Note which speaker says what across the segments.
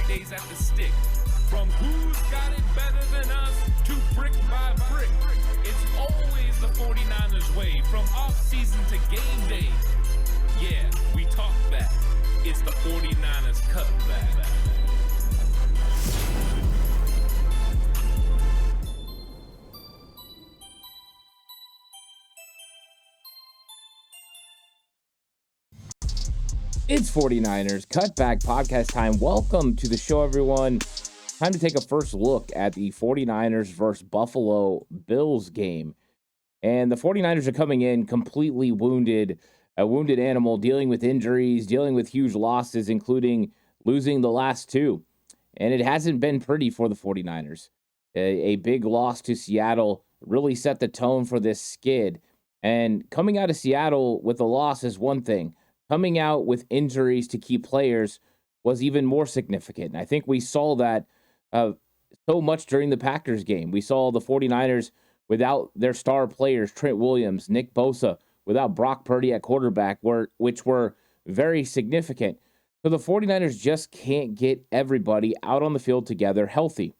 Speaker 1: days at the stick. From who's got it better than us to brick by brick. It's always the 49ers way, from off-season to game day. Yeah, we talk back. It's the 49ers Cutback.
Speaker 2: It's 49ers Cutback podcast time. Welcome to the show, everyone. Time to take a first look at the 49ers versus Buffalo Bills game. And the 49ers are coming in completely wounded, a wounded animal, dealing with injuries, dealing with huge losses, including losing the last two. And it hasn't been pretty for the 49ers. A big loss to Seattle really set the tone for this skid. And coming out of Seattle with a loss is one thing. Coming out with injuries to key players was even more significant. And I think we saw that so much during the Packers game. We saw the 49ers without their star players, Trent Williams, Nick Bosa, without Brock Purdy at quarterback, which were very significant. So the 49ers just can't get everybody out on the field together healthy.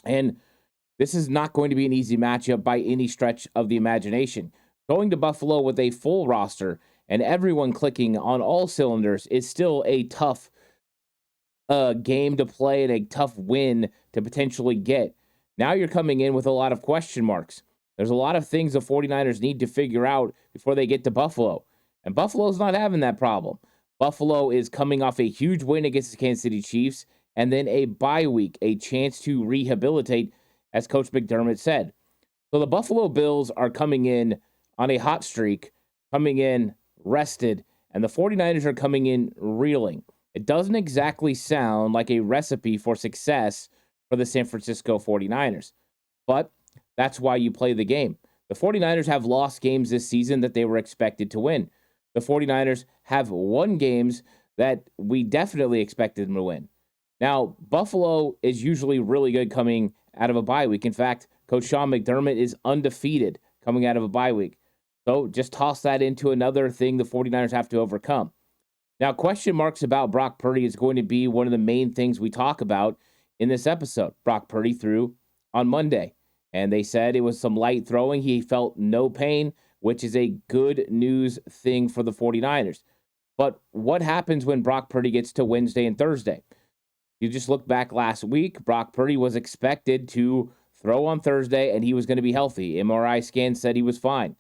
Speaker 2: And this is not going to be an easy matchup by any stretch of the imagination. Going to Buffalo with a full roster and everyone clicking on all cylinders is still a tough game to play and a tough win to potentially get. Now you're coming in with a lot of question marks. There's a lot of things the 49ers need to figure out before they get to Buffalo. And Buffalo's not having that problem. Buffalo is coming off a huge win against the Kansas City Chiefs and then a bye week, a chance to rehabilitate, as Coach McDermott said. So the Buffalo Bills are coming in on a hot streak, coming in rested, and the 49ers are coming in reeling. It doesn't exactly sound like a recipe for success for the San Francisco 49ers, but that's why you play the game. The 49ers have lost games this season that they were expected to win. The 49ers have won games that we definitely expected them to win. Now, Buffalo is usually really good coming out of a bye week. In fact, Coach Sean McDermott is undefeated coming out of a bye week. So just toss that into another thing the 49ers have to overcome. Now, question marks about Brock Purdy is going to be one of the main things we talk about in this episode. Brock Purdy threw on Monday, and they said it was some light throwing. He felt no pain, which is a good news thing for the 49ers. But what happens when Brock Purdy gets to Wednesday and Thursday? You just look back last week, Brock Purdy was expected to throw on Thursday, and he was going to be healthy. MRI scan said he was fine.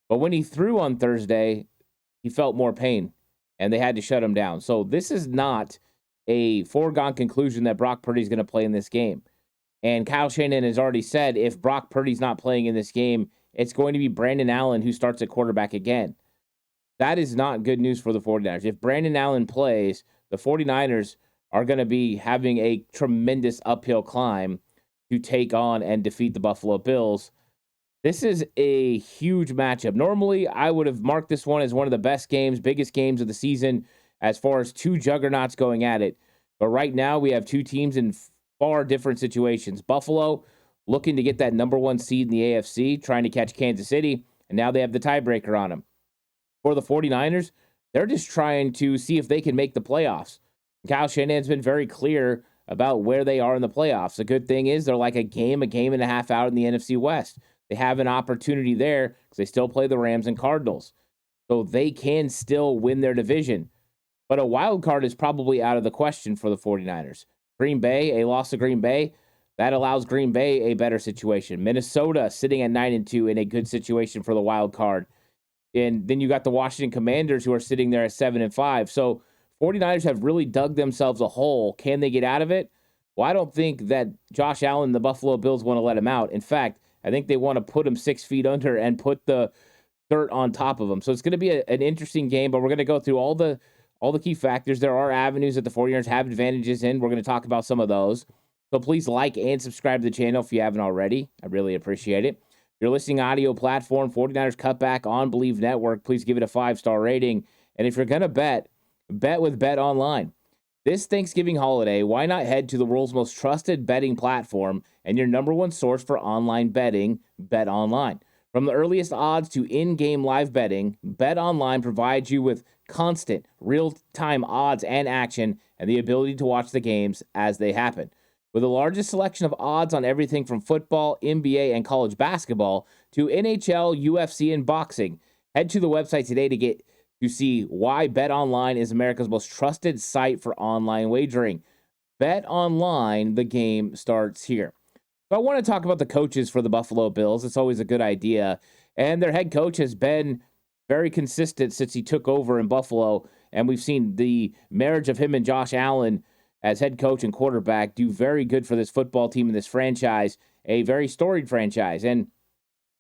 Speaker 2: But when he threw on Thursday, he felt more pain, and they had to shut him down. So this is not a foregone conclusion that Brock Purdy's going to play in this game. And Kyle Shanahan has already said if Brock Purdy's not playing in this game, it's going to be Brandon Allen who starts at quarterback again. That is not good news for the 49ers. If Brandon Allen plays, the 49ers are going to be having a tremendous uphill climb to take on and defeat the Buffalo Bills. This is a huge matchup. Normally, I would have marked this one as one of the best games, biggest games of the season as far as two juggernauts going at it. But right now, we have two teams in far different situations. Buffalo looking to get that number one seed in the AFC, trying to catch Kansas City, and now they have the tiebreaker on them. For the 49ers, they're just trying to see if they can make the playoffs. Kyle Shanahan's been very clear about where they are in the playoffs. The good thing is they're like a game and a half out in the NFC West. They have an opportunity there because they still play the Rams and Cardinals. So they can still win their division. But a wild card is probably out of the question for the 49ers. Green Bay, a loss to Green Bay, that allows Green Bay a better situation. Minnesota sitting at 9-2 in a good situation for the wild card. And then you got the Washington Commanders who are sitting there at 7-5. So 49ers have really dug themselves a hole. Can they get out of it? Well, I don't think that Josh Allen and the Buffalo Bills want to let him out. In fact, I think they want to put him 6 feet under and put the dirt on top of him. So it's going to be an interesting game, but we're going to go through all the key factors. There are avenues that the 49ers have advantages in. We're going to talk about some of those. So please like and subscribe to the channel if you haven't already. I really appreciate it. If you're listening audio platform, 49ers Cutback on Believe Network, please give it a 5-star rating. And if you're going to bet with Bet Online. This Thanksgiving holiday, why not head to the world's most trusted betting platform and your number one source for online betting, Bet Online. From the earliest odds to in-game live betting, Bet Online provides you with constant, real-time odds and action and the ability to watch the games as they happen. With the largest selection of odds on everything from football, NBA, and college basketball to NHL, UFC, and boxing, head to the website today to see why BetOnline is America's most trusted site for online wagering. BetOnline, the game starts here. So I want to talk about the coaches for the Buffalo Bills. It's always a good idea. And their head coach has been very consistent since he took over in Buffalo. And we've seen the marriage of him and Josh Allen as head coach and quarterback do very good for this football team and this franchise, a very storied franchise. And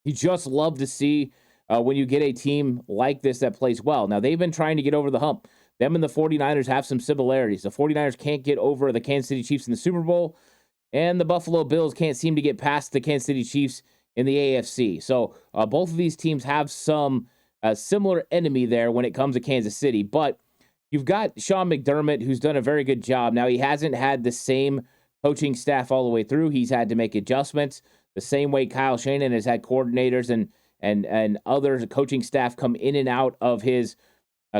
Speaker 2: you just love to see when you get a team like this that plays well. Now, they've been trying to get over the hump. Them and the 49ers have some similarities. The 49ers can't get over the Kansas City Chiefs in the Super Bowl, and the Buffalo Bills can't seem to get past the Kansas City Chiefs in the AFC. So both of these teams have some similar enemy there when it comes to Kansas City. But you've got Sean McDermott, who's done a very good job. Now, he hasn't had the same coaching staff all the way through. He's had to make adjustments the same way Kyle Shanahan has had coordinators and other coaching staff come in and out of his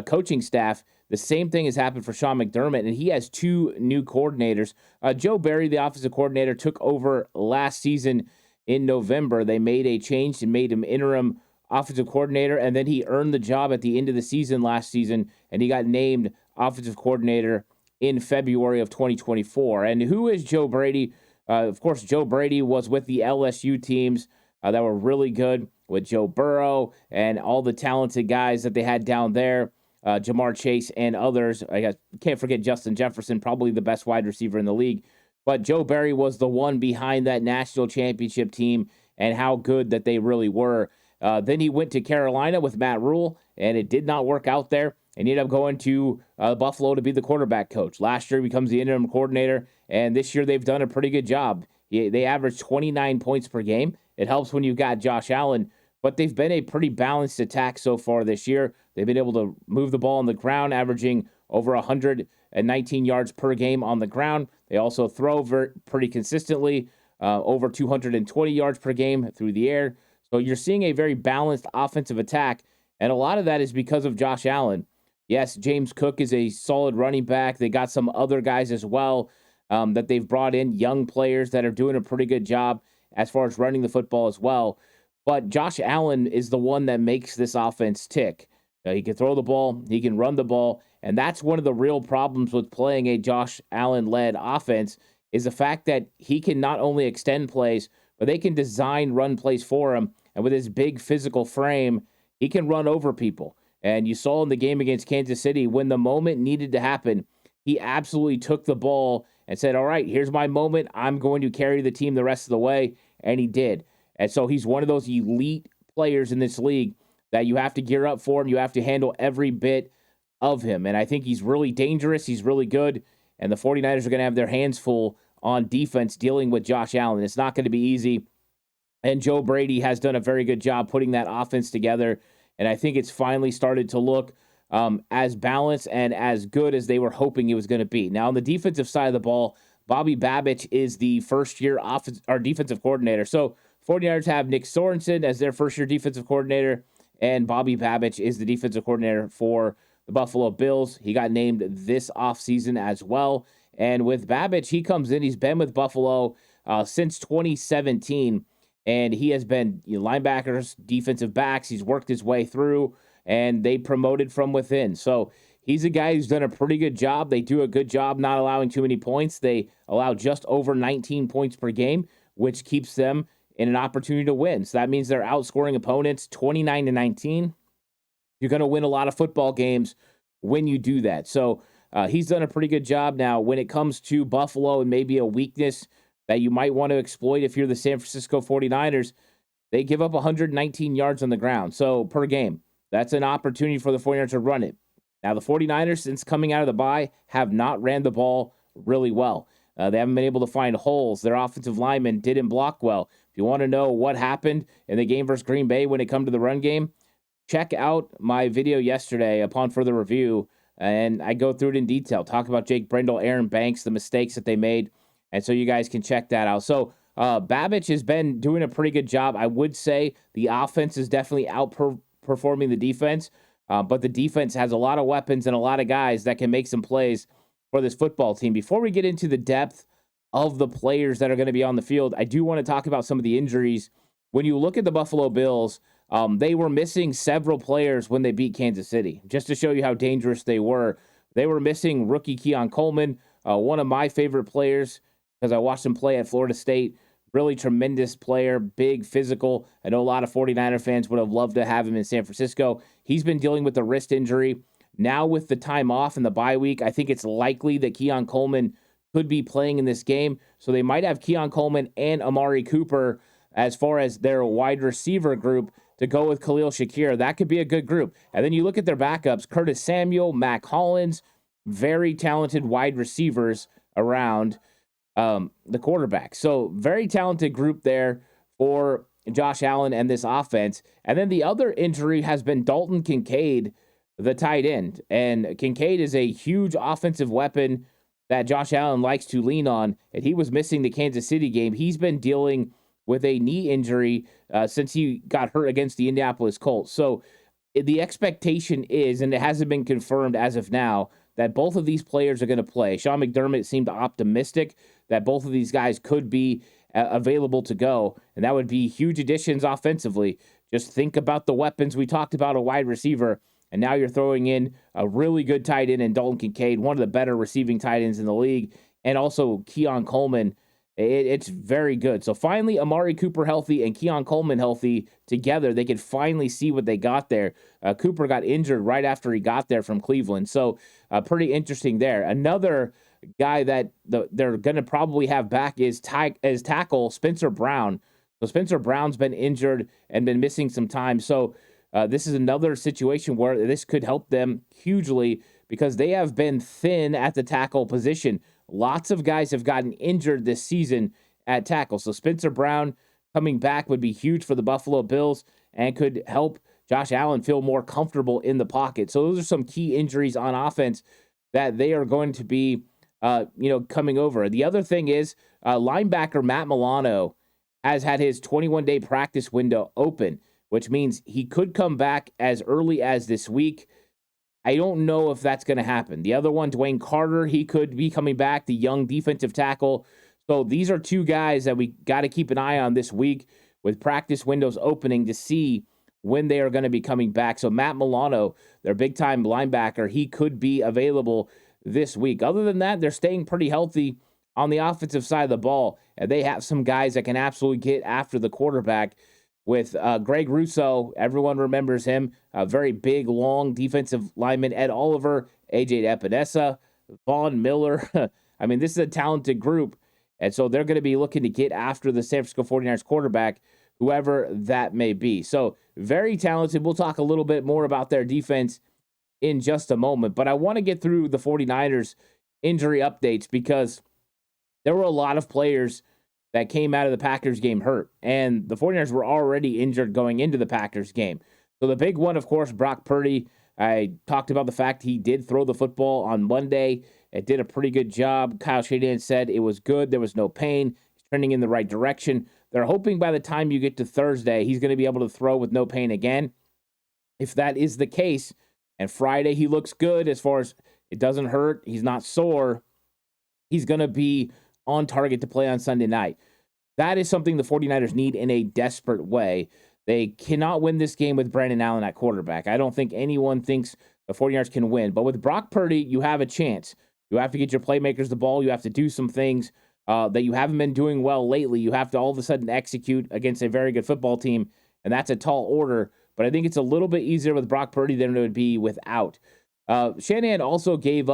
Speaker 2: coaching staff. The same thing has happened for Sean McDermott, and he has two new coordinators. Joe Barry, the offensive coordinator, took over last season in November. They made a change and made him interim offensive coordinator, and then he earned the job at the end of the season last season, and he got named offensive coordinator in February of 2024. And who is Joe Brady? Of course, Joe Brady was with the LSU teams that were really good with Joe Burrow and all the talented guys that they had down there. Jamar Chase and others. Can't forget Justin Jefferson, probably the best wide receiver in the league. But Joe Barry was the one behind that national championship team and how good that they really were. Then he went to Carolina with Matt Rule, and it did not work out there. And he ended up going to Buffalo to be the quarterback coach. Last year, he becomes the interim coordinator, and this year they've done a pretty good job. They averaged 29 points per game. It helps when you've got Josh Allen, but they've been a pretty balanced attack so far this year. They've been able to move the ball on the ground, averaging over 119 yards per game on the ground. They also throw pretty consistently, over 220 yards per game through the air. So you're seeing a very balanced offensive attack, and a lot of that is because of Josh Allen. Yes, James Cook is a solid running back. They got some other guys as well that they've brought in, young players that are doing a pretty good job as far as running the football as well. But Josh Allen is the one that makes this offense tick. He can throw the ball, he can run the ball, and that's one of the real problems with playing a Josh Allen-led offense is the fact that he can not only extend plays, but they can design run plays for him. And with his big physical frame, he can run over people. And you saw in the game against Kansas City, when the moment needed to happen, he absolutely took the ball and said, all right, here's my moment. I'm going to carry the team the rest of the way. And he did. And so he's one of those elite players in this league that you have to gear up for him. You have to handle every bit of him. And I think he's really dangerous. He's really good. And the 49ers are going to have their hands full on defense dealing with Josh Allen. It's not going to be easy. And Joe Brady has done a very good job putting that offense together. And I think it's finally started to look as balanced and as good as they were hoping it was going to be. Now, on the defensive side of the ball, Bobby Babich is the first-year defensive coordinator. So 49ers have Nick Sorensen as their first-year defensive coordinator, and Bobby Babich is the defensive coordinator for the Buffalo Bills. He got named this offseason as well. And with Babich, he comes in. He's been with Buffalo since 2017, and he has been linebackers, defensive backs. He's worked his way through, and they promoted from within. So he's a guy who's done a pretty good job. They do a good job not allowing too many points. They allow just over 19 points per game, which keeps them in an opportunity to win. So that means they're outscoring opponents 29-19. You're going to win a lot of football games when you do that. So he's done a pretty good job. Now, when it comes to Buffalo and maybe a weakness that you might want to exploit if you're the San Francisco 49ers, they give up 119 yards on the ground, so per game. That's an opportunity for the 49ers to run it. Now, the 49ers, since coming out of the bye, have not ran the ball really well. They haven't been able to find holes. Their offensive linemen didn't block well. If you want to know what happened in the game versus Green Bay when it comes to the run game, check out my video yesterday upon further review, and I go through it in detail. Talk about Jake Brendel, Aaron Banks, the mistakes that they made, and so you guys can check that out. So Babich has been doing a pretty good job. I would say the offense is definitely outperforming the defense, but the defense has a lot of weapons and a lot of guys that can make some plays for this football team. Before we get into the depth of the players that are going to be on the field, I do want to talk about some of the injuries. When you look at the Buffalo Bills, they were missing several players when they beat Kansas City. Just to show you how dangerous they were missing rookie Keon Coleman, one of my favorite players because I watched him play at Florida State. Really tremendous player, big, physical. I know a lot of 49er fans would have loved to have him in San Francisco. He's been dealing with a wrist injury. Now with the time off and the bye week, I think it's likely that Keon Coleman could be playing in this game. So they might have Keon Coleman and Amari Cooper as far as their wide receiver group to go with Khalil Shakir. That could be a good group. And then you look at their backups, Curtis Samuel, Mac Hollins, very talented wide receivers around the quarterback. So very talented group there for Josh Allen and this offense. And then the other injury has been Dalton Kincaid, the tight end. And Kincaid is a huge offensive weapon that Josh Allen likes to lean on. And he was missing the Kansas City game. He's been dealing with a knee injury since he got hurt against the Indianapolis Colts. So the expectation is, and it hasn't been confirmed as of now, that both of these players are going to play. Sean McDermott seemed optimistic that both of these guys could be available to go, and that would be huge additions offensively. Just think about the weapons. We talked about a wide receiver, and now you're throwing in a really good tight end in Dalton Kincaid, one of the better receiving tight ends in the league, and also Keon Coleman. It's very good. So finally, Amari Cooper healthy and Keon Coleman healthy together. They could finally see what they got there. Cooper got injured right after he got there from Cleveland. So pretty interesting there. Another guy that they're going to probably have back is tackle Spencer Brown. So Spencer Brown's been injured and been missing some time. So this is another situation where this could help them hugely because they have been thin at the tackle position. Lots of guys have gotten injured this season at tackle. So Spencer Brown coming back would be huge for the Buffalo Bills and could help Josh Allen feel more comfortable in the pocket. So those are some key injuries on offense that they are going to be, coming over. The other thing is linebacker Matt Milano has had his 21-day practice window open, which means he could come back as early as this week. I don't know if that's going to happen. The other one, Dwayne Carter, he could be coming back, the young defensive tackle. So these are two guys that we got to keep an eye on this week with practice windows opening to see when they are going to be coming back. So Matt Milano, their big-time linebacker, he could be available this week. Other than that, they're staying pretty healthy on the offensive side of the ball, and they have some guys that can absolutely get after the quarterback. With Greg Rousseau, everyone remembers him, a very big, long defensive lineman. Ed Oliver, A.J. Epinesa, Vaughn Miller. I mean, this is a talented group, and so they're going to be looking to get after the San Francisco 49ers quarterback, whoever that may be. So very talented. We'll talk a little bit more about their defense in just a moment, but I want to get through the 49ers injury updates because there were a lot of players that came out of the Packers game hurt, and the 49ers were already injured going into the Packers game. So the big one, of course, Brock Purdy. I talked about the fact he did throw the football on Monday. It did a pretty good job. Kyle Shanahan said it was good. There was no pain. He's trending in the right direction. They're hoping by the time you get to Thursday, he's going to be able to throw with no pain again. If that is the case, and Friday he looks good as far as it doesn't hurt, he's not sore, he's going to be on target to play on Sunday night. That is something the 49ers need in a desperate way. They cannot win this game with Brandon Allen at quarterback. I don't think anyone thinks the 49ers can win. But with Brock Purdy, you have a chance. You have to get your playmakers the ball. You have to do some things that you haven't been doing well lately. You have to all of a sudden execute against a very good football team, and that's a tall order. But I think it's a little bit easier with Brock Purdy than it would be without. Shanahan also gave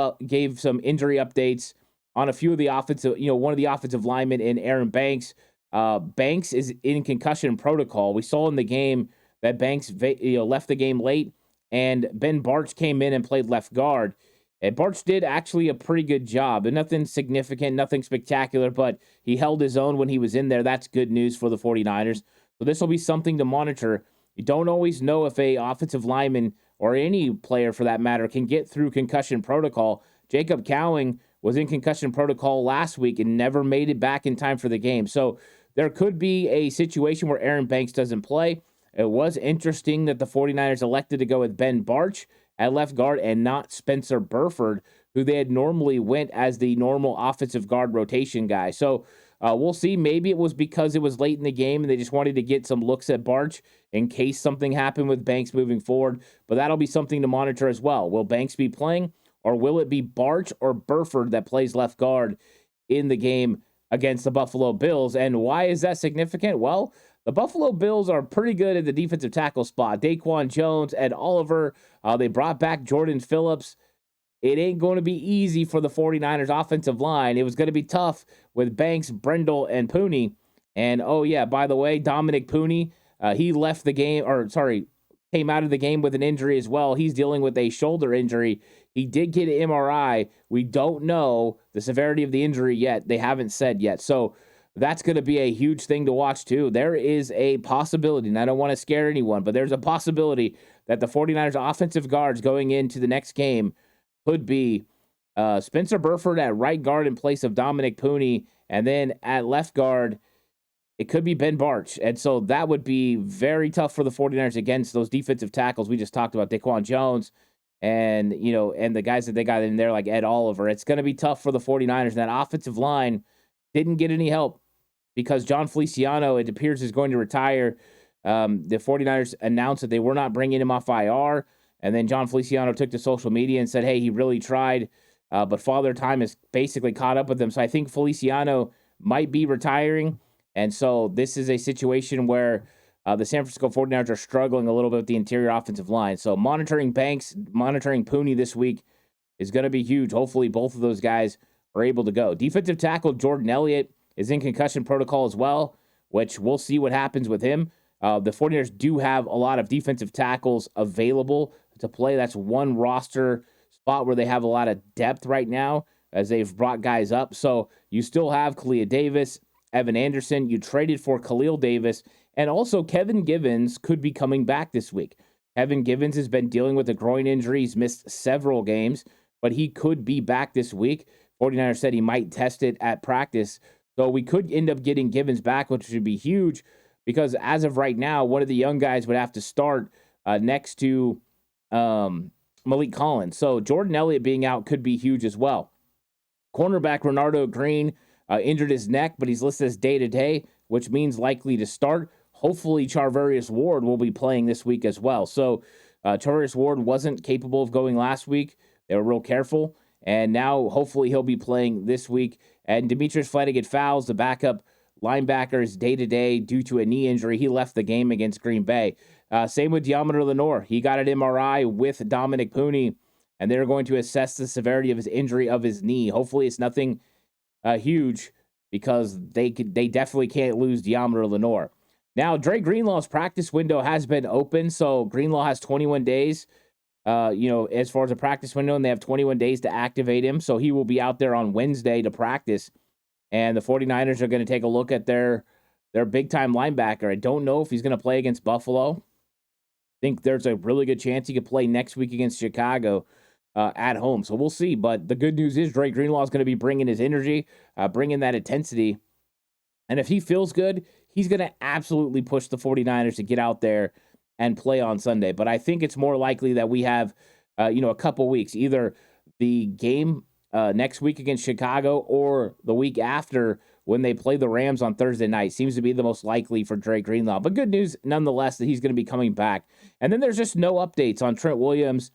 Speaker 2: some injury updates on a few of the offensive, one of the offensive linemen in Aaron Banks. Banks is in concussion protocol. We saw in the game that Banks left the game late, and Ben Bartch came in and played left guard. And Bartch did actually a pretty good job. And nothing significant, nothing spectacular, but he held his own when he was in there. That's good news for the 49ers. So this will be something to monitor. You don't always know if a offensive lineman or any player for that matter can get through concussion protocol. Jacob Cowing was in concussion protocol last week and never made it back in time for the game. So there could be a situation where Aaron Banks doesn't play. It was interesting that the 49ers elected to go with Ben Bartch at left guard and not Spencer Burford, who they had normally went as the normal offensive guard rotation guy. So we'll see. Maybe it was because it was late in the game and they just wanted to get some looks at Barch in case something happened with Banks moving forward. But that'll be something to monitor as well. Will Banks be playing, or will it be Barch or Burford that plays left guard in the game against the Buffalo Bills? And why is that significant? Well, the Buffalo Bills are pretty good at the defensive tackle spot. Daquan Jones, Ed Oliver, they brought back Jordan Phillips. It ain't going to be easy for the 49ers offensive line. It was going to be tough with Banks, Brendel, and Pooney. And, oh, yeah, by the way, Dominic Pooney, he left the game, came out of the game with an injury as well. He's dealing with a shoulder injury. He did get an MRI. We don't know the severity of the injury yet. They haven't said yet. So that's going to be a huge thing to watch, too. There is a possibility, and I don't want to scare anyone, but there's a possibility that the 49ers offensive guards going into the next game could be Spencer Burford at right guard in place of Dominic Pooney, and then at left guard, it could be Ben Barch. And so that would be very tough for the 49ers against those defensive tackles we just talked about, Daquan Jones, and the guys that they got in there like Ed Oliver. It's going to be tough for the 49ers. And that offensive line didn't get any help because John Feliciano, it appears, is going to retire. The 49ers announced that they were not bringing him off IR. And then John Feliciano took to social media and said, hey, he really tried, but Father Time has basically caught up with him. So I think Feliciano might be retiring. And so this is a situation where the San Francisco 49ers are struggling a little bit with the interior offensive line. So monitoring Banks, monitoring Pooney this week is going to be huge. Hopefully both of those guys are able to go. Defensive tackle Jordan Elliott is in concussion protocol as well, which we'll see what happens with him. The 49ers do have a lot of defensive tackles available to play. That's one roster spot where they have a lot of depth right now as they've brought guys up. So you still have Kalia Davis, Evan Anderson. You traded for Khalil Davis, and also Kevin Givens could be coming back this week. Kevin Givens has been dealing with a groin injury. He's missed several games, but he could be back this week. 49ers said he might test it at practice. So we could end up getting Givens back, which would be huge because as of right now, one of the young guys would have to start next to Malik Collins. So Jordan Elliott being out could be huge as well. Cornerback Renardo Green injured his neck, but he's listed as day-to-day, which means likely to start. Hopefully Charvarius Ward will be playing this week as well. So Charvarius Ward wasn't capable of going last week. They were real careful. And now hopefully he'll be playing this week. And Demetrius Flanagan-Fowles, the backup linebacker, is day-to-day due to a knee injury. He left the game against Green Bay. Same with Deommodore Lenoir. He got an MRI with Dominic Pooney, and they're going to assess the severity of his injury of his knee. Hopefully it's nothing huge because they definitely can't lose Deommodore Lenoir. Now, Dre Greenlaw's practice window has been open, so Greenlaw has 21 days, as far as a practice window, and they have 21 days to activate him, so he will be out there on Wednesday to practice, and the 49ers are going to take a look at their big-time linebacker. I don't know if he's going to play against Buffalo. I think there's a really good chance he could play next week against Chicago at home, so we'll see, but the good news is Dre Greenlaw is going to be bringing his energy, bringing that intensity, and if he feels good, he's going to absolutely push the 49ers to get out there and play on Sunday. But I think it's more likely that we have, a couple weeks, either the game next week against Chicago or the week after when they play the Rams on Thursday night. Seems to be the most likely for Dre Greenlaw. But good news, nonetheless, that he's going to be coming back. And then there's just no updates on Trent Williams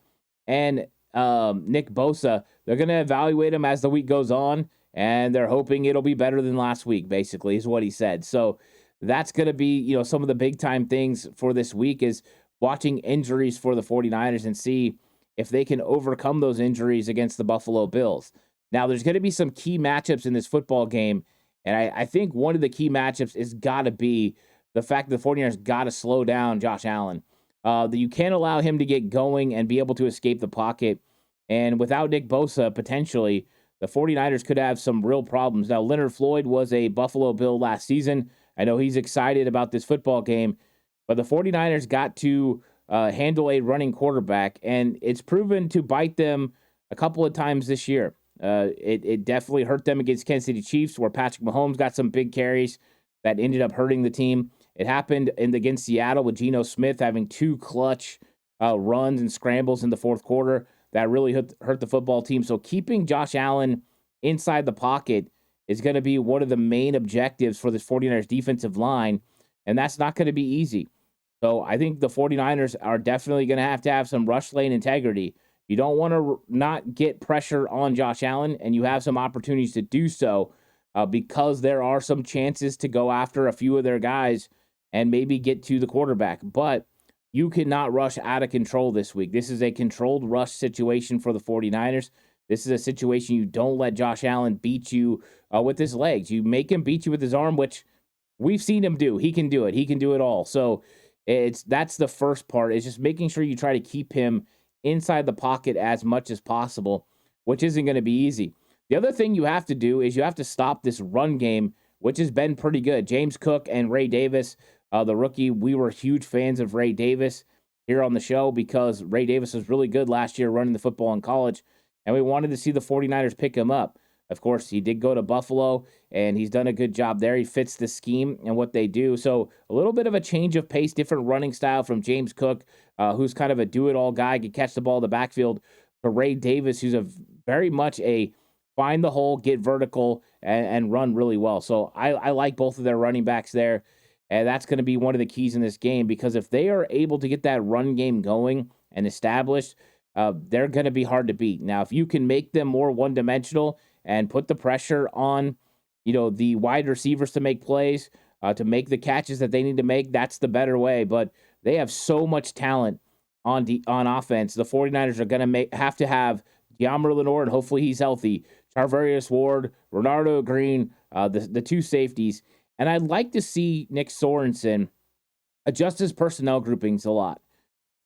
Speaker 2: and Nick Bosa. They're going to evaluate him as the week goes on, and they're hoping it'll be better than last week, basically, is what he said. So that's going to be, some of the big-time things for this week is watching injuries for the 49ers and see if they can overcome those injuries against the Buffalo Bills. Now, there's going to be some key matchups in this football game, and I think one of the key matchups is got to be the fact that the 49ers got to slow down Josh Allen. You can't allow him to get going and be able to escape the pocket. And without Nick Bosa, potentially, the 49ers could have some real problems. Now, Leonard Floyd was a Buffalo Bill last season. I know he's excited about this football game, but the 49ers got to handle a running quarterback, and it's proven to bite them a couple of times this year. It definitely hurt them against Kansas City Chiefs, where Patrick Mahomes got some big carries that ended up hurting the team. It happened against Seattle with Geno Smith having two clutch runs and scrambles in the fourth quarter. that really hurt the football team. So keeping Josh Allen inside the pocket is going to be one of the main objectives for this 49ers defensive line, and that's not going to be easy. So I think the 49ers are definitely going to have some rush lane integrity. You don't want to not get pressure on Josh Allen, and you have some opportunities to do so because there are some chances to go after a few of their guys and maybe get to the quarterback. But you cannot rush out of control this week. This is a controlled rush situation for the 49ers. This is a situation you don't let Josh Allen beat you with his legs. You make him beat you with his arm, which we've seen him do. He can do it. He can do it all. So that's the first part, is just making sure you try to keep him inside the pocket as much as possible, which isn't going to be easy. The other thing you have to do is you have to stop this run game, which has been pretty good. James Cook and Ray Davis, the rookie, we were huge fans of Ray Davis here on the show because Ray Davis was really good last year running the football in college, and we wanted to see the 49ers pick him up. Of course, he did go to Buffalo, and he's done a good job there. He fits the scheme and what they do. So a little bit of a change of pace, different running style from James Cook, who's kind of a do-it-all guy, can catch the ball in the backfield, to Ray Davis, who's very much a find the hole, get vertical, and run really well. So I like both of their running backs there, and that's going to be one of the keys in this game, because if they are able to get that run game going and established, they're going to be hard to beat. Now, if you can make them more one-dimensional and put the pressure on, the wide receivers to make plays, to make the catches that they need to make, that's the better way. But they have so much talent on offense. The 49ers are going to have to have De'Amari Lenore, and hopefully he's healthy, Charvarius Ward, Renardo Green, the two safeties. And I'd like to see Nick Sorensen adjust his personnel groupings a lot.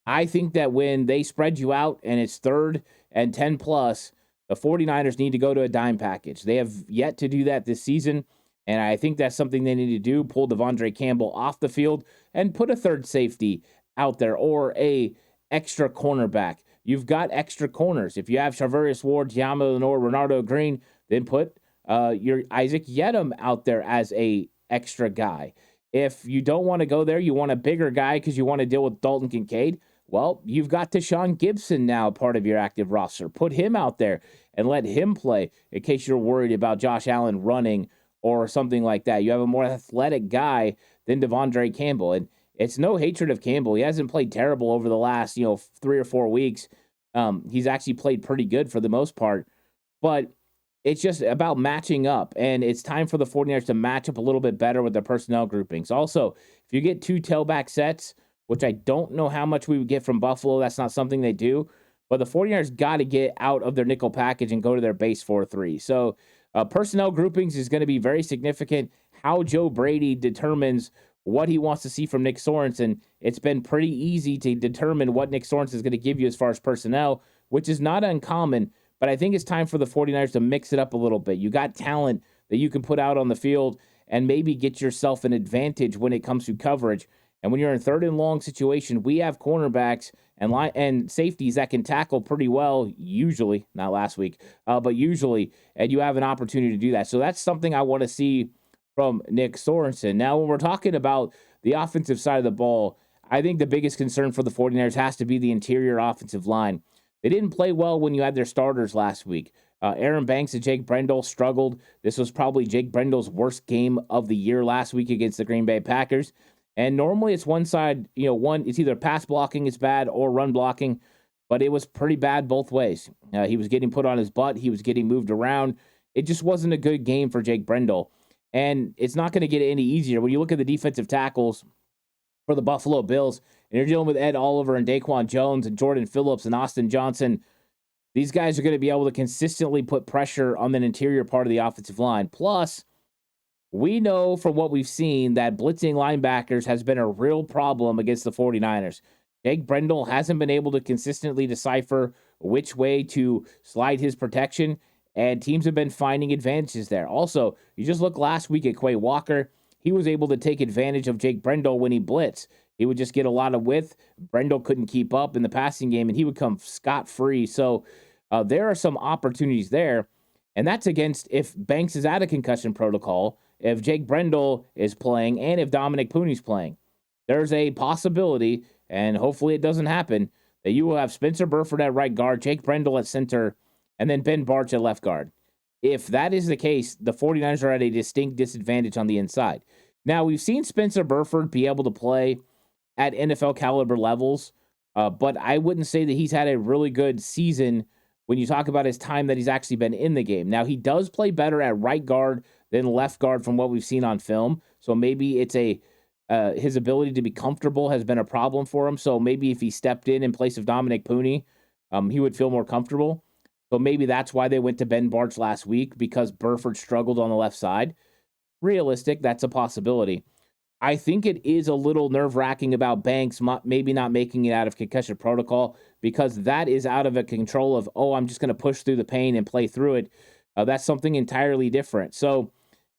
Speaker 2: I think that when they spread you out and it's 3rd and 10 plus, the 49ers need to go to a dime package. They have yet to do that this season, and I think that's something they need to do, pull Devondre Campbell off the field and put a third safety out there or a extra cornerback. You've got extra corners. If you have Charvarius Ward, De'Amari Lenore, Renardo Green, then put your Isaac Yedem out there as a extra guy. If you don't want to go there, you want a bigger guy because you want to deal with Dalton Kincaid, well, you've got Tashaun Gibson now part of your active roster. Put him out there and let him play in case you're worried about Josh Allen running or something like that. You have a more athletic guy than Devondre Campbell. And it's no hatred of Campbell. He hasn't played terrible over the last, 3 or 4 weeks. He's actually played pretty good for the most part. But it's just about matching up. And it's time for the 49ers to match up a little bit better with their personnel groupings. Also, if you get 2 tailback sets, which I don't know how much we would get from Buffalo. That's not something they do. But the 49ers got to get out of their nickel package and go to their base 4-3. So personnel groupings is going to be very significant. How Joe Brady determines what he wants to see from Nick Sorensen. It's been pretty easy to determine what Nick Sorensen is going to give you as far as personnel, which is not uncommon. But I think it's time for the 49ers to mix it up a little bit. You got talent that you can put out on the field and maybe get yourself an advantage when it comes to coverage. And when you're in 3rd and long situation, we have cornerbacks and safeties that can tackle pretty well, usually, not last week, but usually, and you have an opportunity to do that. So that's something I want to see from Nick Sorensen. Now, when we're talking about the offensive side of the ball, I think the biggest concern for the 49ers has to be the interior offensive line. They didn't play well when you had their starters last week. Aaron Banks and Jake Brendel struggled. This was probably Jake Brendel's worst game of the year last week against the Green Bay Packers. And normally it's one side, it's either pass blocking is bad or run blocking, but it was pretty bad both ways. He was getting put on his butt. He was getting moved around. It just wasn't a good game for Jake Brendel. And it's not going to get any easier. When you look at the defensive tackles for the Buffalo Bills, and you're dealing with Ed Oliver and Daquan Jones and Jordan Phillips and Austin Johnson, these guys are going to be able to consistently put pressure on the interior part of the offensive line. Plus, we know from what we've seen that blitzing linebackers has been a real problem against the 49ers. Jake Brendel hasn't been able to consistently decipher which way to slide his protection, and teams have been finding advantages there. Also, you just look last week at Quay Walker. He was able to take advantage of Jake Brendel when he blitzed. He would just get a lot of width. Brendel couldn't keep up in the passing game, and he would come scot-free. So there are some opportunities there, and that's against if Banks is out of concussion protocol, if Jake Brendel is playing, and if Dominic Pooney's playing. There's a possibility, and hopefully it doesn't happen, that you will have Spencer Burford at right guard, Jake Brendel at center, and then Ben Barch at left guard. If that is the case, the 49ers are at a distinct disadvantage on the inside. Now, we've seen Spencer Burford be able to play at NFL caliber levels, but I wouldn't say that he's had a really good season when you talk about his time that he's actually been in the game. Now, he does play better at right guard than left guard from what we've seen on film, so maybe it's his ability to be comfortable has been a problem for him. So maybe if he stepped in place of Dominic Pooney, he would feel more comfortable. So maybe that's why they went to Ben Barch last week, because Burford struggled on the left side. Realistic, that's a possibility. I think it is a little nerve-wracking about Banks maybe not making it out of concussion protocol, because that is out of a control of, I'm just going to push through the pain and play through it. That's something entirely different. So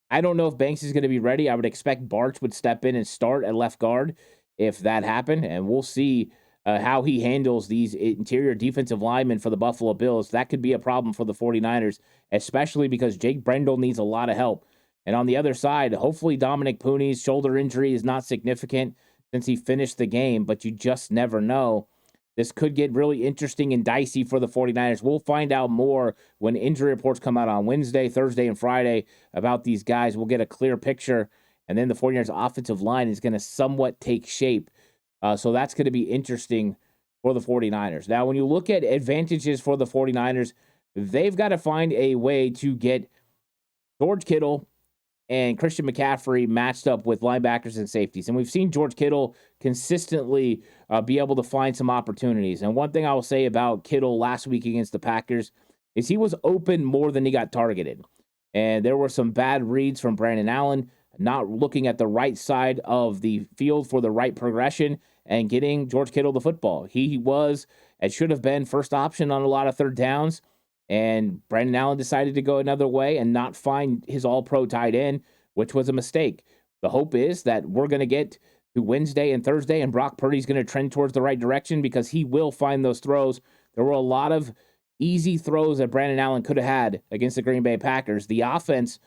Speaker 2: I don't know if Banks is going to be ready. I would expect Barch would step in and start at left guard if that happened, and we'll see how he handles these interior defensive linemen for the Buffalo Bills. That could be a problem for the 49ers, especially because Jake Brendel needs a lot of help. And on the other side, hopefully Dominic Pooney's shoulder injury is not significant since he finished the game, but you just never know. This could get really interesting and dicey for the 49ers. We'll find out more when injury reports come out on Wednesday, Thursday, and Friday about these guys. We'll get a clear picture, and then the 49ers offensive line is going to somewhat take shape. So that's going to be interesting for the 49ers. Now, when you look at advantages for the 49ers, they've got to find a way to get George Kittle and Christian McCaffrey matched up with linebackers and safeties. And we've seen George Kittle consistently be able to find some opportunities. And one thing I will say about Kittle last week against the Packers is he was open more than he got targeted. And there were some bad reads from Brandon Allen, not looking at the right side of the field for the right progression and getting George Kittle the football. He was, and should have been, first option on a lot of third downs. And Brandon Allen decided to go another way and not find his all-pro tight end, which was a mistake. The hope is that we're going to get to Wednesday and Thursday, and Brock Purdy's going to trend towards the right direction, because he will find those throws. There were a lot of easy throws that Brandon Allen could have had against the Green Bay Packers. The offense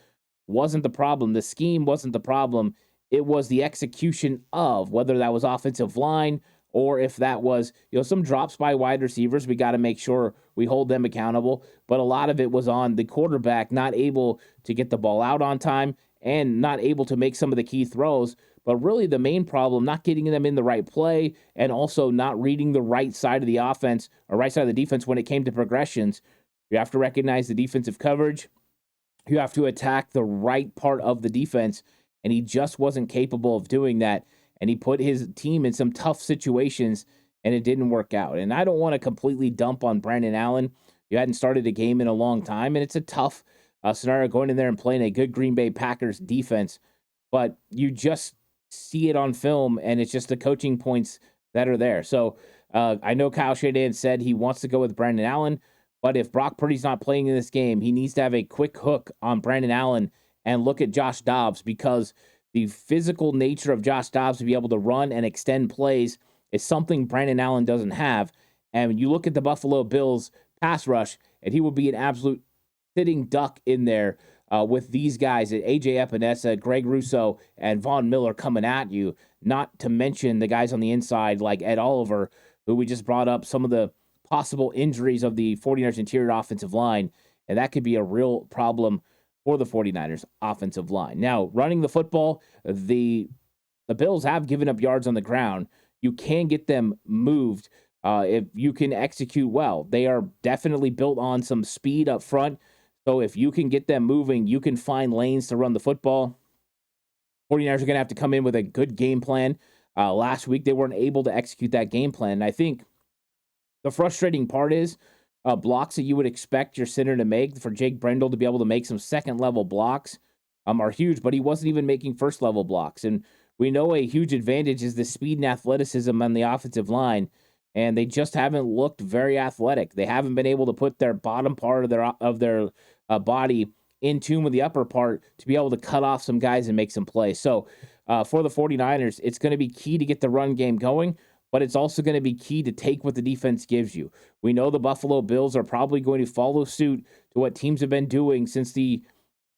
Speaker 2: wasn't the problem. The scheme wasn't the problem. It was the execution of, whether that was offensive line or if that was, some drops by wide receivers. We got to make sure we hold them accountable. But a lot of it was on the quarterback not able to get the ball out on time and not able to make some of the key throws. But really the main problem, not getting them in the right play and also not reading the right side of the offense or right side of the defense when it came to progressions. You have to recognize the defensive coverage. You have to attack the right part of the defense, and he just wasn't capable of doing that. And he put his team in some tough situations, and it didn't work out. And I don't want to completely dump on Brandon Allen. You hadn't started a game in a long time, and it's a tough scenario going in there and playing a good Green Bay Packers defense. But you just see it on film, and it's just the coaching points that are there. So I know Kyle Shanahan said he wants to go with Brandon Allen, but if Brock Purdy's not playing in this game, he needs to have a quick hook on Brandon Allen and look at Josh Dobbs, because the physical nature of Josh Dobbs to be able to run and extend plays is something Brandon Allen doesn't have. And you look at the Buffalo Bills pass rush, and he will be an absolute sitting duck in there with these guys, A.J. Epinesa, Greg Rousseau, and Von Miller coming at you, not to mention the guys on the inside like Ed Oliver, who we just brought up some of the possible injuries of the 49ers interior offensive line, and that could be a real problem for the 49ers offensive line. Now, running the football, the Bills have given up yards on the ground. You can get them moved if you can execute well. They are definitely built on some speed up front. So if you can get them moving, you can find lanes to run the football. 49ers are going to have to come in with a good game plan. Last week, they weren't able to execute that game plan. And I think the frustrating part is blocks that you would expect your center to make, for Jake Brendel to be able to make some second-level blocks are huge, but he wasn't even making first-level blocks. And we know a huge advantage is the speed and athleticism on the offensive line, and they just haven't looked very athletic. They haven't been able to put their bottom part of their body in tune with the upper part to be able to cut off some guys and make some plays. So for the 49ers, it's going to be key to get the run game going, but it's also going to be key to take what the defense gives you. We know the Buffalo Bills are probably going to follow suit to what teams have been doing since the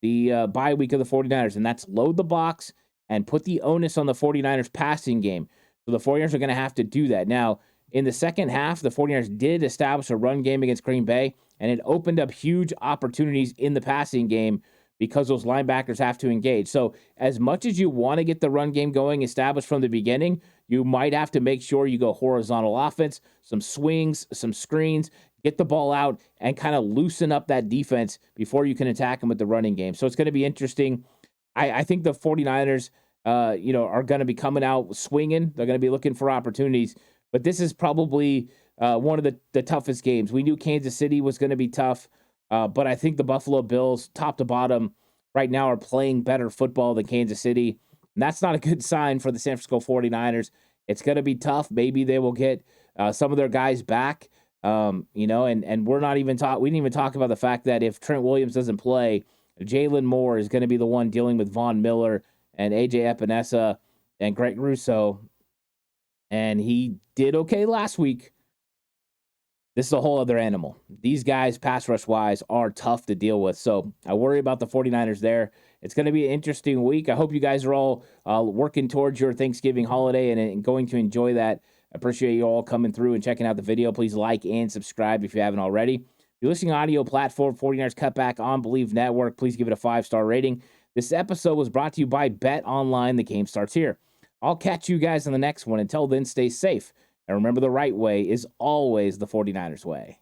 Speaker 2: bye week of the 49ers, and that's load the box and put the onus on the 49ers passing game. So the 49ers are going to have to do that. Now, in the second half, the 49ers did establish a run game against Green Bay, and it opened up huge opportunities in the passing game because those linebackers have to engage. So as much as you want to get the run game going, established from the beginning, you might have to make sure you go horizontal offense, some swings, some screens, get the ball out, and kind of loosen up that defense before you can attack them with the running game. So it's going to be interesting. I think the 49ers, are going to be coming out swinging. They're going to be looking for opportunities. But this is probably one of the toughest games. We knew Kansas City was going to be tough. But I think the Buffalo Bills, top to bottom, right now are playing better football than Kansas City. And that's not a good sign for the San Francisco 49ers. It's going to be tough. Maybe they will get some of their guys back, and we're not even we didn't even talk about the fact that if Trent Williams doesn't play, Jalen Moore is going to be the one dealing with Von Miller and A.J. Epinesa and Greg Russo. And he did okay last week. This is a whole other animal. These guys, pass rush wise, are tough to deal with. So I worry about the 49ers there. It's going to be an interesting week. I hope you guys are all working towards your Thanksgiving holiday and going to enjoy that. I appreciate you all coming through and checking out the video. Please like and subscribe if you haven't already. If you're listening on audio platform, 49ers Cutback on Believe Network, please give it a 5-star rating. This episode was brought to you by Bet Online. The game starts here. I'll catch you guys in the next one. Until then, stay safe. And remember, the right way is always the 49ers way.